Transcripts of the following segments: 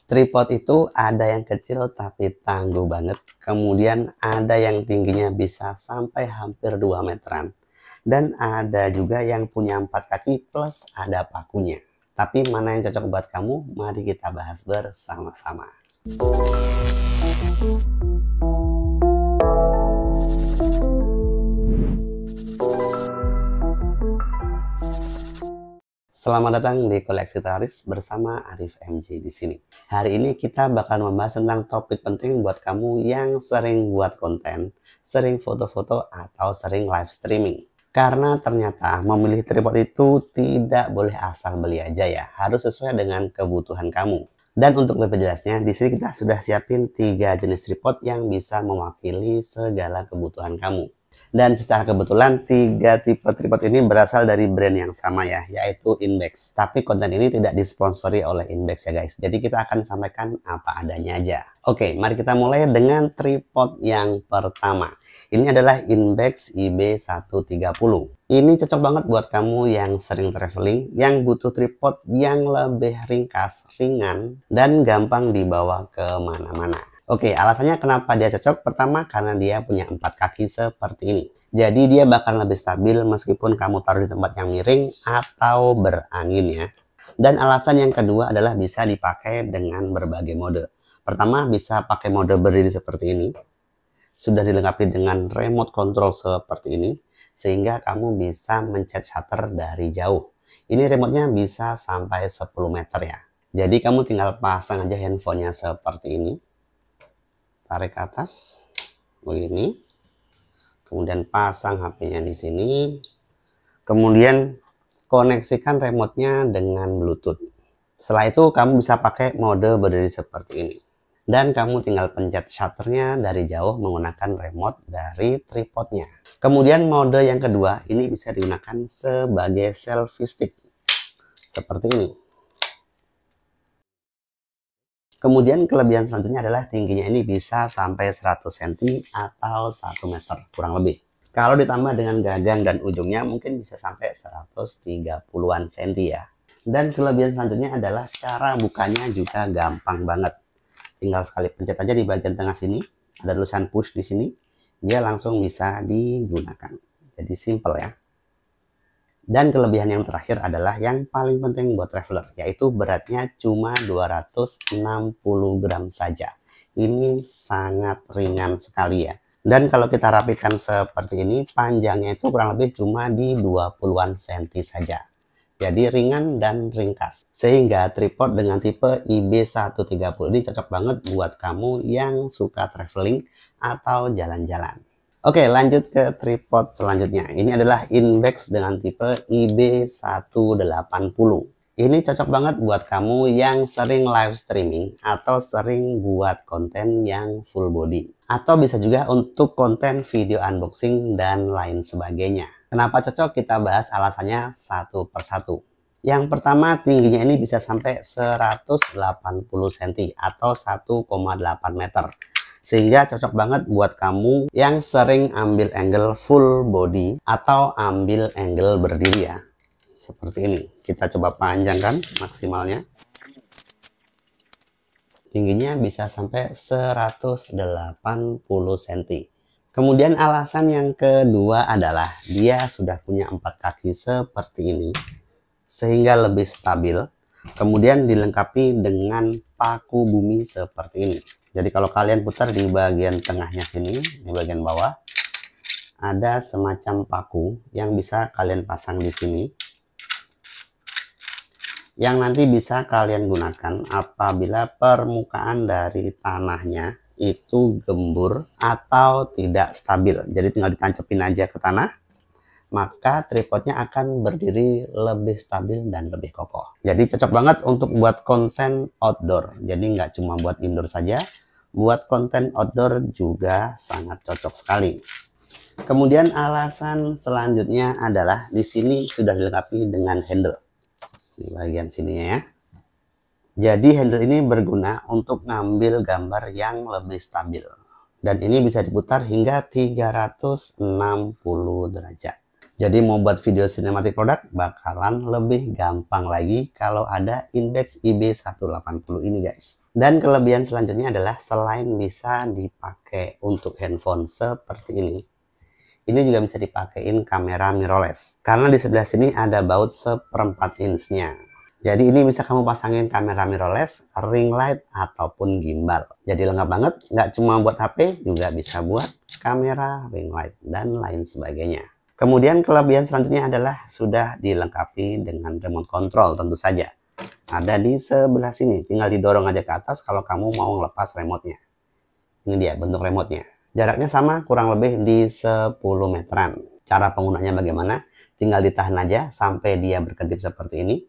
Tripod itu ada yang kecil tapi tangguh banget. Kemudian ada yang tingginya bisa sampai hampir 2 meteran. Dan ada juga yang punya 4 kaki plus ada pakunya. Tapi mana yang cocok buat kamu? Mari kita bahas bersama-sama. Selamat datang di Koleksi Teroris bersama Arif MJ di sini. Hari ini kita bakal membahas tentang topik penting buat kamu yang sering buat konten, sering foto-foto atau sering live streaming. Karena ternyata memilih tripod itu tidak boleh asal beli aja ya, harus sesuai dengan kebutuhan kamu. Dan untuk lebih jelasnya, di sini kita sudah siapin 3 jenis tripod yang bisa mewakili segala kebutuhan kamu. Dan secara kebetulan 3 tipe tripod ini berasal dari brand yang sama ya, yaitu Inbex. Tapi konten ini tidak disponsori oleh Inbex ya guys. Jadi kita akan sampaikan apa adanya aja. Oke, mari kita mulai dengan tripod yang pertama. Ini adalah Inbex IB130. Ini cocok banget buat kamu yang sering traveling, yang butuh tripod yang lebih ringkas, ringan, dan gampang dibawa kemana-mana. Oke, alasannya kenapa dia cocok? Pertama, karena dia punya 4 kaki seperti ini. Jadi dia bakal lebih stabil meskipun kamu taruh di tempat yang miring atau berangin ya. Dan alasan yang kedua adalah bisa dipakai dengan berbagai mode. Pertama, bisa pakai mode berdiri seperti ini. Sudah dilengkapi dengan remote control seperti ini. Sehingga kamu bisa mencet shutter dari jauh. Ini remote-nya bisa sampai 10 meter ya. Jadi kamu tinggal pasang aja handphonenya seperti ini. Tarik ke atas begini, kemudian pasang HP-nya di sini, kemudian koneksikan remote-nya dengan Bluetooth. Setelah itu kamu bisa pakai mode berdiri seperti ini, dan kamu tinggal pencet shutternya dari jauh menggunakan remote dari tripodnya. Kemudian mode yang kedua ini bisa digunakan sebagai selfie stick seperti ini. Kemudian kelebihan selanjutnya adalah tingginya ini bisa sampai 100 cm atau 1 meter kurang lebih. Kalau ditambah dengan gagang dan ujungnya mungkin bisa sampai 130-an cm ya. Dan kelebihan selanjutnya adalah cara bukanya juga gampang banget. Tinggal sekali pencet aja di bagian tengah sini, ada tulisan push di sini, dia langsung bisa digunakan. Jadi simple ya. Dan kelebihan yang terakhir adalah yang paling penting buat traveler, yaitu beratnya cuma 260 gram saja. Ini sangat ringan sekali ya. Dan kalau kita rapikan seperti ini, panjangnya itu kurang lebih cuma di 20-an cm saja. Jadi ringan dan ringkas. Sehingga tripod dengan tipe IB130 ini cocok banget buat kamu yang suka traveling atau jalan-jalan. Oke, lanjut ke tripod selanjutnya. Ini adalah Inbex dengan tipe IB180. Ini cocok banget buat kamu yang sering live streaming atau sering buat konten yang full body. Atau bisa juga untuk konten video unboxing dan lain sebagainya. Kenapa cocok? Kita bahas alasannya satu persatu. Yang pertama, tingginya ini bisa sampai 180 cm atau 1,8 meter. Sehingga cocok banget buat kamu yang sering ambil angle full body atau ambil angle berdiri ya. Seperti ini. Kita coba panjangkan maksimalnya. Tingginya bisa sampai 180 cm. Kemudian alasan yang kedua adalah dia sudah punya 4 kaki seperti ini. Sehingga lebih stabil. Kemudian dilengkapi dengan paku bumi seperti ini. Jadi kalau kalian putar di bagian tengahnya sini, di bagian bawah, ada semacam paku yang bisa kalian pasang di sini. Yang nanti bisa kalian gunakan apabila permukaan dari tanahnya itu gembur atau tidak stabil. Jadi tinggal ditancepin aja ke tanah, maka tripodnya akan berdiri lebih stabil dan lebih kokoh. Jadi cocok banget untuk buat konten outdoor. Jadi nggak cuma buat indoor saja, buat konten outdoor juga sangat cocok sekali. Kemudian alasan selanjutnya adalah di sini sudah dilengkapi dengan handle di bagian sini ya. Jadi handle ini berguna untuk ngambil gambar yang lebih stabil. Dan ini bisa diputar hingga 360 derajat. Jadi mau buat video cinematic product bakalan lebih gampang lagi kalau ada Inbex IB180 ini guys. Dan kelebihan selanjutnya adalah selain bisa dipakai untuk handphone seperti ini juga bisa dipakein kamera mirrorless. Karena di sebelah sini ada baut 1/4 inch-nya. Jadi ini bisa kamu pasangin kamera mirrorless, ring light, ataupun gimbal. Jadi lengkap banget, nggak cuma buat HP, juga bisa buat kamera, ring light, dan lain sebagainya. Kemudian kelebihan selanjutnya adalah sudah dilengkapi dengan remote control tentu saja. Ada di sebelah sini, tinggal didorong aja ke atas kalau kamu mau ngelepas remote-nya. Ini dia bentuk remote-nya. Jaraknya sama, kurang lebih di 10 meteran. Cara penggunanya bagaimana? Tinggal ditahan aja sampai dia berkedip seperti ini.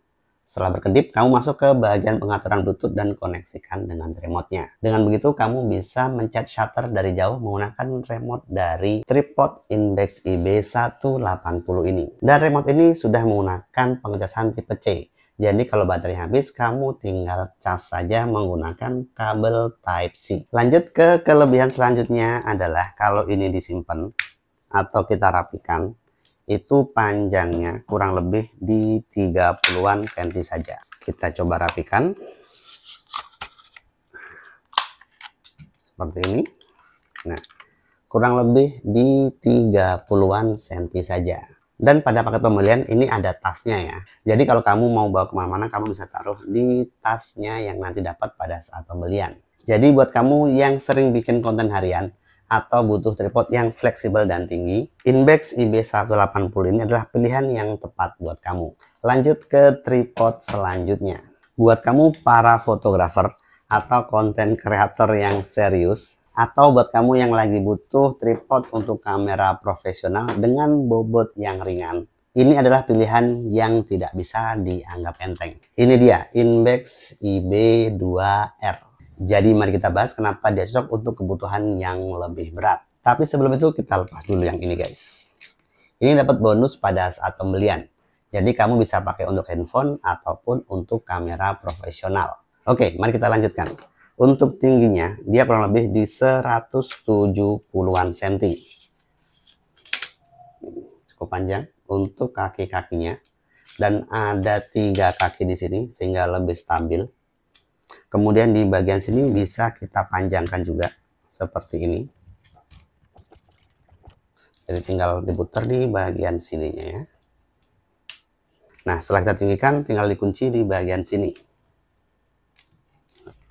Setelah berkedip, kamu masuk ke bagian pengaturan Bluetooth dan koneksikan dengan remote-nya. Dengan begitu, kamu bisa mencet shutter dari jauh menggunakan remote dari tripod Inbex IB180 ini. Dan remote ini sudah menggunakan pengecasan tipe C. Jadi kalau baterai habis, kamu tinggal cas saja menggunakan kabel Type-C. Lanjut ke kelebihan selanjutnya adalah kalau ini disimpan atau kita rapikan, itu panjangnya kurang lebih di 30-an cm saja. Kita coba rapikan. Seperti ini. Nah, kurang lebih di 30-an cm saja. Dan pada paket pembelian ini ada tasnya ya. Jadi kalau kamu mau bawa kemana-mana, kamu bisa taruh di tasnya yang nanti dapat pada saat pembelian. Jadi buat kamu yang sering bikin konten harian atau butuh tripod yang fleksibel dan tinggi, Inbex IB180 ini adalah pilihan yang tepat buat kamu. Lanjut ke tripod selanjutnya. Buat kamu para fotografer atau konten kreator yang serius, atau buat kamu yang lagi butuh tripod untuk kamera profesional dengan bobot yang ringan, ini adalah pilihan yang tidak bisa dianggap enteng. Ini dia Inbex IB2R. Jadi mari kita bahas kenapa dia cocok untuk kebutuhan yang lebih berat. Tapi sebelum itu kita lepas dulu yang ini guys. Ini dapat bonus pada saat pembelian. Jadi kamu bisa pakai untuk handphone ataupun untuk kamera profesional. Oke, mari kita lanjutkan. Untuk tingginya, dia kurang lebih di 170-an cm. Cukup panjang untuk kaki-kakinya. Dan ada 3 kaki di sini, sehingga lebih stabil. Kemudian di bagian sini bisa kita panjangkan juga, seperti ini. Jadi tinggal diputar di bagian sininya ya. Nah, setelah kita tinggikan, tinggal dikunci di bagian sini.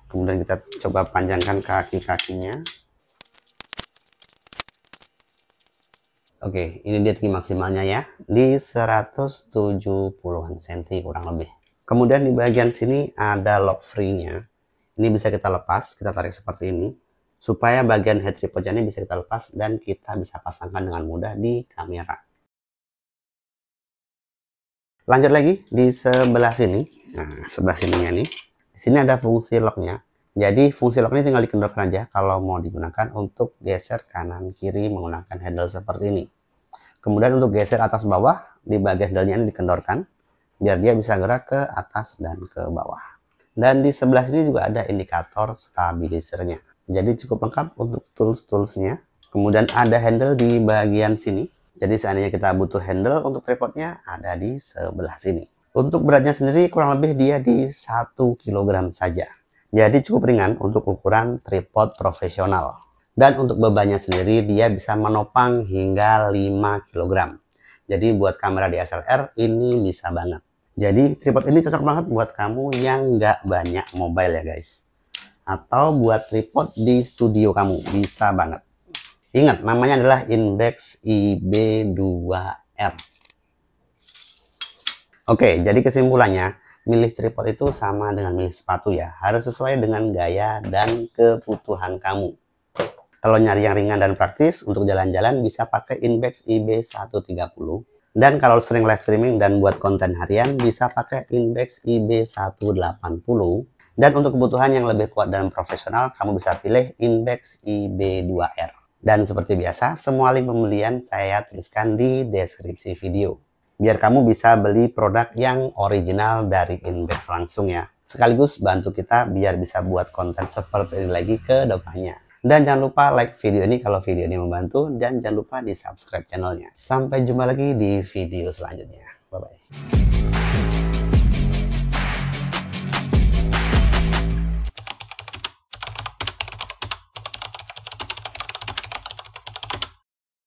Kemudian kita coba panjangkan kaki-kakinya. Oke, ini dia tinggi maksimalnya ya, di 170-an cm kurang lebih. Kemudian di bagian sini ada lock free-nya. Ini bisa kita lepas, kita tarik seperti ini. Supaya bagian head tripodnya ini bisa kita lepas dan kita bisa pasangkan dengan mudah di kamera. Lanjut lagi di sebelah sini. Nah, sebelah sininya nih. Di sini ada fungsi locknya. Jadi fungsi lock ini tinggal dikendorkan aja kalau mau digunakan untuk geser kanan kiri menggunakan handle seperti ini. Kemudian untuk geser atas bawah, di bagian handle-nya ini dikendorkan biar dia bisa gerak ke atas dan ke bawah. Dan di sebelah sini juga ada indikator stabilisernya. Jadi cukup lengkap untuk tools-toolsnya. Kemudian ada handle di bagian sini. Jadi seandainya kita butuh handle untuk tripodnya, ada di sebelah sini. Untuk beratnya sendiri kurang lebih dia di 1 kg saja. Jadi cukup ringan untuk ukuran tripod profesional. Dan untuk bebannya sendiri dia bisa menopang hingga 5 kg. Jadi buat kamera DSLR ini bisa banget. Jadi tripod ini cocok banget buat kamu yang nggak banyak mobile ya guys. Atau buat tripod di studio kamu, bisa banget. Ingat, namanya adalah Inbex IB2R. Oke, jadi kesimpulannya, milih tripod itu sama dengan milih sepatu ya. Harus sesuai dengan gaya dan kebutuhan kamu. Kalau nyari yang ringan dan praktis, untuk jalan-jalan bisa pakai Inbex IB130. Dan kalau sering live streaming dan buat konten harian, bisa pakai Inbex IB180. Dan untuk kebutuhan yang lebih kuat dan profesional, kamu bisa pilih Inbex IB2R. Dan seperti biasa, semua link pembelian saya tuliskan di deskripsi video. Biar kamu bisa beli produk yang original dari Inbex langsung ya. Sekaligus bantu kita biar bisa buat konten seperti ini lagi ke depannya. Dan jangan lupa like video ini kalau video ini membantu. Dan jangan lupa di subscribe channelnya. Sampai jumpa lagi di video selanjutnya. Bye-bye.